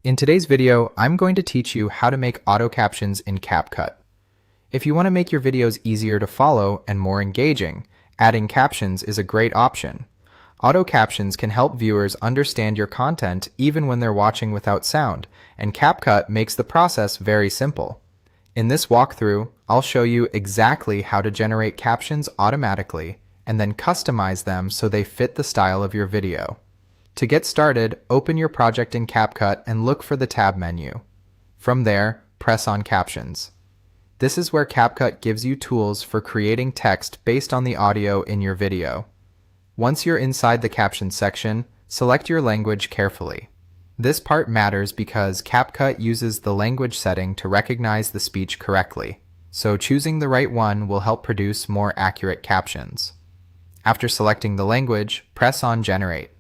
In today's video, I'm going to teach you how to make auto captions in CapCut. If you want to make your videos easier to follow and more engaging, adding captions is a great option. Auto captions can help viewers understand your content even when they're watching without sound, and CapCut makes the process very simple. In this walkthrough, I'll show you exactly how to generate captions automatically and then customize them so they fit the style of your video. To get started, open your project in CapCut and look for the tab menu. From there, press on Captions. This is where CapCut gives you tools for creating text based on the audio in your video. Once you're inside the Captions section, select your language carefully. This part matters because CapCut uses the language setting to recognize the speech correctly, so choosing the right one will help produce more accurate captions. After selecting the language, press on Generate.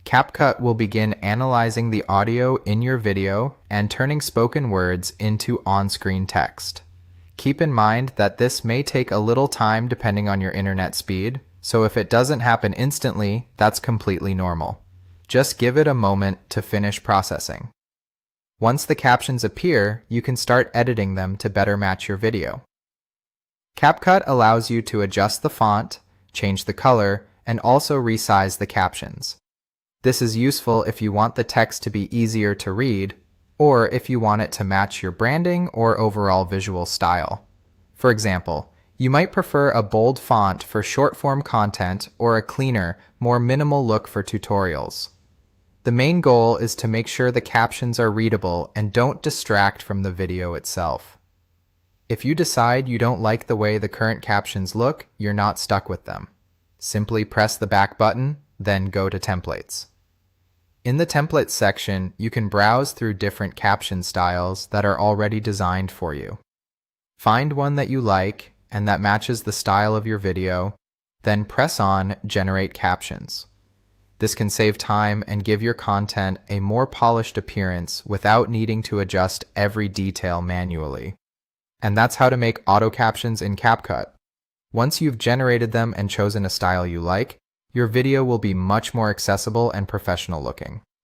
CapCut will begin analyzing the audio in your video and turning spoken words into on-screen text. Keep in mind that this may take a little time depending on your internet speed, so if it doesn't happen instantly, that's completely normal. Just give it a moment to finish processing. Once the captions appear, you can start editing them to better match your video. CapCut allows you to adjust the font, change the color, and also resize the captions. This is useful if you want the text to be easier to read, or if you want it to match your branding or overall visual style. For example, you might prefer a bold font for short-form content or a cleaner, more minimal look for tutorials. The main goal is to make sure the captions are readable and don't distract from the video itself. If you decide you don't like the way the current captions look, you're not stuck with them. Simply press the back button, then go to Templates. In the Templates section, you can browse through different caption styles that are already designed for you. Find one that you like and that matches the style of your video, then press on Generate Captions. This can save time and give your content a more polished appearance without needing to adjust every detail manually. And that's how to make auto captions in CapCut. Once you've generated them and chosen a style you like, your video will be much more accessible and professional looking.